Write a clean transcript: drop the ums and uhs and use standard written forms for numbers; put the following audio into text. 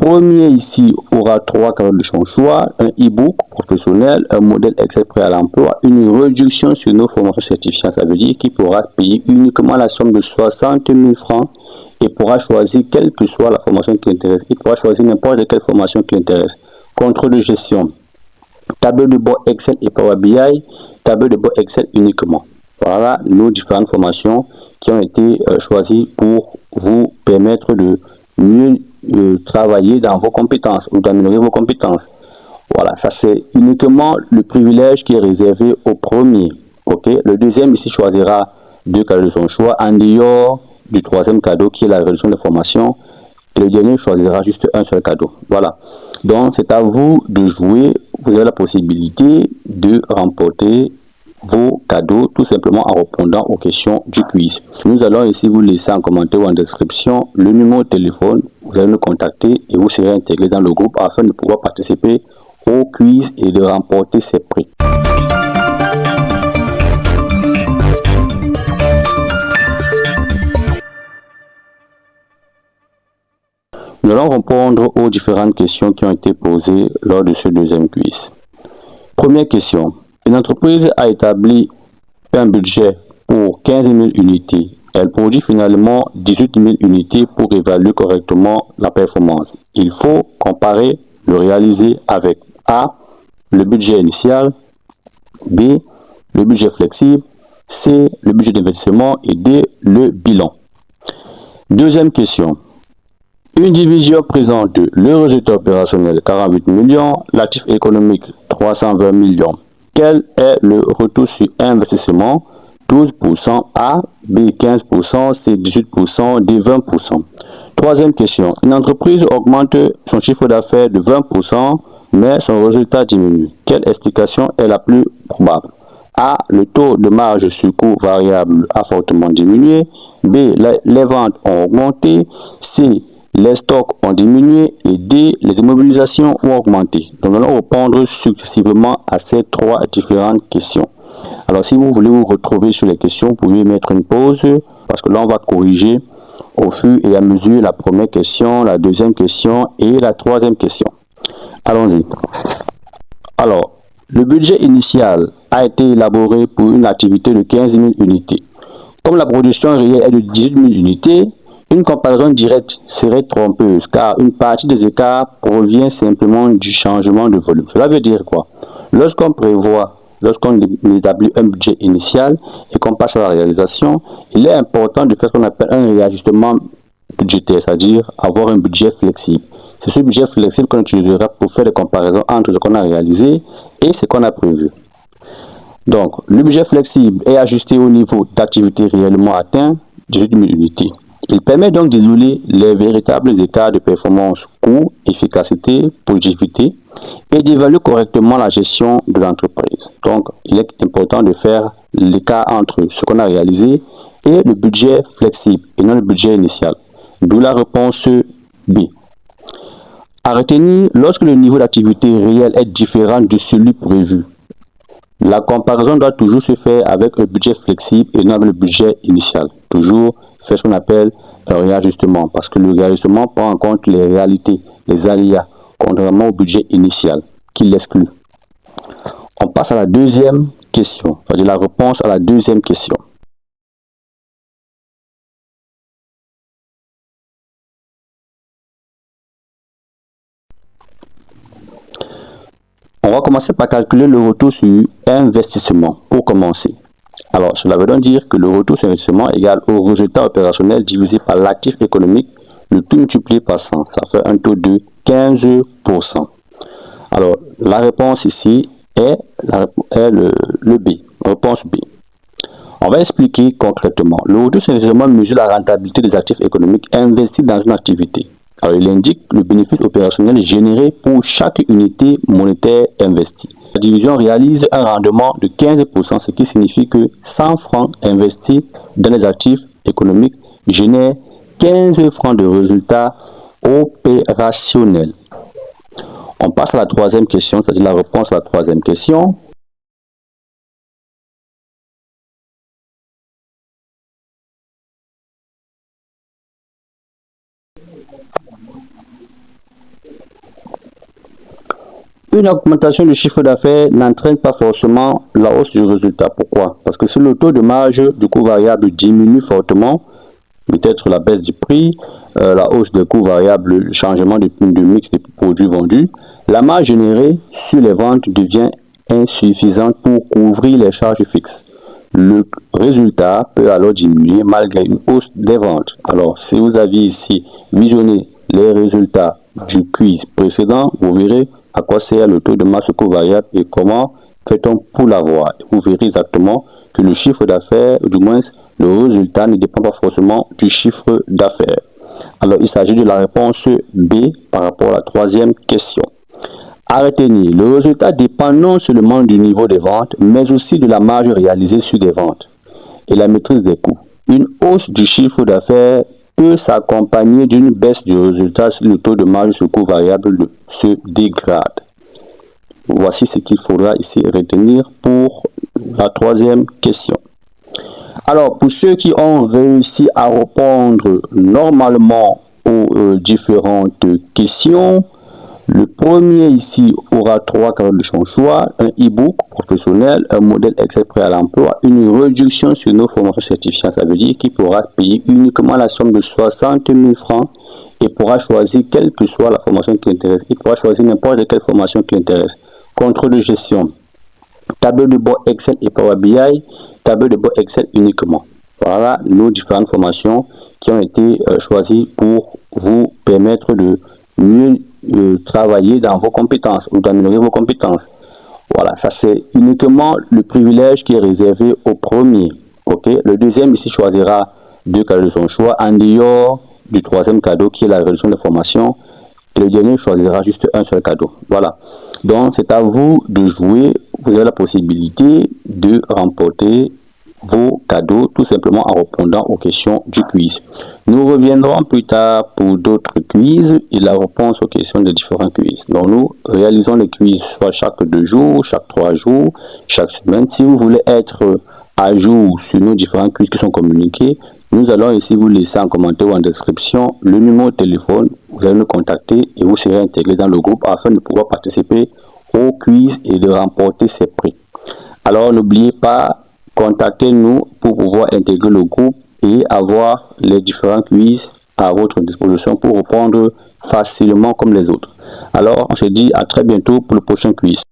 premier ici aura 3 cadeaux de son choix, un e-book professionnel, un modèle Excel prêt à l'emploi, une réduction sur nos formations certifiantes. Ça veut dire qu'il pourra payer uniquement la somme de 60 000 francs et pourra choisir quelle que soit la formation qui l'intéresse. Il pourra choisir n'importe quelle formation qui l'intéresse. Contrôle de gestion, tableau de bord Excel et Power BI, tableau de bord Excel uniquement. Voilà nos différentes formations qui ont été choisies pour vous permettre de mieux travailler dans vos compétences ou d'améliorer vos compétences. Voilà, ça c'est uniquement le privilège qui est réservé au premier. Ok, le deuxième ici choisira 2 cadeaux de son choix en dehors du troisième cadeau qui est la réduction de formation. Et le dernier choisira juste un seul cadeau. Voilà. Donc c'est à vous de jouer. Vous avez la possibilité de remporter vos cadeaux tout simplement en répondant aux questions du quiz. Nous allons ici vous laisser en commentaire ou en description le numéro de téléphone. Vous allez nous contacter et vous serez intégré dans le groupe afin de pouvoir participer au quiz et de remporter ces prix. Nous allons répondre aux différentes questions qui ont été posées lors de ce deuxième quiz. Première question. Une entreprise a établi un budget pour 15 000 unités. Elle produit finalement 18 000 unités pour évaluer correctement la performance. Il faut comparer le réalisé avec A, le budget initial, B, le budget flexible, C, le budget d'investissement et D, le bilan. Deuxième question. Une division présente le résultat opérationnel 48 millions, l'actif économique 320 millions. Quel est le retour sur investissement? 12%, A, B 15%, C 18%, D 20%. Troisième question. Une entreprise augmente son chiffre d'affaires de 20%, mais son résultat diminue. Quelle explication est la plus probable? A, le taux de marge sur coût variable a fortement diminué. B, les ventes ont augmenté. C, les stocks ont diminué. Et D, les immobilisations ont augmenté. Donc, nous allons répondre successivement à ces 3 différentes questions. Alors, si vous voulez vous retrouver sur les questions, vous pouvez mettre une pause parce que là, on va corriger au fur et à mesure la première question, la deuxième question et la troisième question. Allons-y. Alors, le budget initial a été élaboré pour une activité de 15 000 unités. Comme la production réelle est de 18 000 unités, une comparaison directe serait trompeuse car une partie des écarts provient simplement du changement de volume. Cela veut dire quoi? Lorsqu'on établit un budget initial et qu'on passe à la réalisation, il est important de faire ce qu'on appelle un réajustement budgétaire, c'est-à-dire avoir un budget flexible. C'est ce budget flexible qu'on utilisera pour faire des comparaisons entre ce qu'on a réalisé et ce qu'on a prévu. Donc, le budget flexible est ajusté au niveau d'activité réellement atteint, 18 000 unités. Il permet donc d'isoler les véritables écarts de performance, coût, efficacité, productivité et d'évaluer correctement la gestion de l'entreprise. Donc, il est important de faire l'écart entre ce qu'on a réalisé et le budget flexible et non le budget initial. D'où la réponse B. À retenir, lorsque le niveau d'activité réel est différent de celui prévu, la comparaison doit toujours se faire avec le budget flexible et non avec le budget initial. Toujours faire ce qu'on appelle un réajustement parce que le réajustement prend en compte les réalités, les aléas, contrairement au budget initial qui l'exclut. On passe à la deuxième question, c'est-à-dire la réponse à la deuxième question. On va commencer par calculer le retour sur investissement pour commencer. Alors, cela veut donc dire que le retour sur investissement est égal au résultat opérationnel divisé par l'actif économique, le tout multiplié par 100. Ça fait un taux de 15%. Alors, la réponse ici est le B. Réponse B. On va expliquer concrètement. Le retour sur investissement mesure la rentabilité des actifs économiques investis dans une activité. Alors, il indique le bénéfice opérationnel généré pour chaque unité monétaire investie. La division réalise un rendement de 15%, ce qui signifie que 100 francs investis dans les actifs économiques génèrent 15 francs de résultats opérationnels. On passe à la troisième question, c'est-à-dire la réponse à la troisième question. une augmentation du chiffre d'affaires n'entraîne pas forcément la hausse du résultat. Pourquoi? Parce que si le taux de marge du coût variable diminue fortement, peut-être la baisse du prix, la hausse des coûts variables, le changement de mix des produits vendus, la marge générée sur les ventes devient insuffisante pour couvrir les charges fixes. Le résultat peut alors diminuer malgré une hausse des ventes. Alors, si vous aviez ici visionné les résultats du quiz précédent, vous verrez à quoi sert le taux de masse coût variable et comment fait-on pour l'avoir. Vous verrez exactement que le chiffre d'affaires, ou du moins le résultat, ne dépend pas forcément du chiffre d'affaires. Alors, il s'agit de la réponse B par rapport à la troisième question. À retenir, le résultat dépend non seulement du niveau des ventes, mais aussi de la marge réalisée sur des ventes et la maîtrise des coûts. Une hausse du chiffre d'affaires peut s'accompagner d'une baisse du résultat si le taux de marge sur coût variable se dégrade. Voici ce qu'il faudra ici retenir pour la troisième question. Alors, pour ceux qui ont réussi à répondre normalement aux différentes questions, le premier ici aura 3 cadeaux de son choix, un e-book professionnel, un modèle Excel prêt à l'emploi, une réduction sur nos formations certifiantes. Ça veut dire qu'il pourra payer uniquement la somme de 60 000 francs et pourra choisir quelle que soit la formation qui l'intéresse. Il pourra choisir n'importe quelle formation qui l'intéresse. Contrôle de gestion, tableau de bord Excel et Power BI, tableau de bord Excel uniquement. Voilà nos différentes formations qui ont été choisies pour vous permettre de mieux travailler dans vos compétences ou d'améliorer vos compétences. Voilà, ça c'est uniquement le privilège qui est réservé au premier. Ok, le deuxième ici choisira 2 cadeaux de son choix en dehors du troisième cadeau qui est la réduction de formation. Et le dernier choisira juste un seul cadeau. Voilà. Donc c'est à vous de jouer. Vous avez la possibilité de remporter vos cadeaux tout simplement en répondant aux questions du quiz. Nous reviendrons plus tard pour d'autres quiz et la réponse aux questions des différents quiz. Donc nous réalisons les quiz soit chaque 2 jours, chaque 3 jours, chaque semaine. Si vous voulez être à jour sur nos différents quiz qui sont communiqués, nous allons ici vous laisser en commentaire ou en description le numéro de téléphone. Vous allez nous contacter et vous serez intégré dans le groupe afin de pouvoir participer au quiz et de remporter ces prix. Alors n'oubliez pas, contactez-nous pour pouvoir intégrer le groupe et avoir les différents quiz à votre disposition pour répondre facilement comme les autres. Alors, on se dit à très bientôt pour le prochain quiz.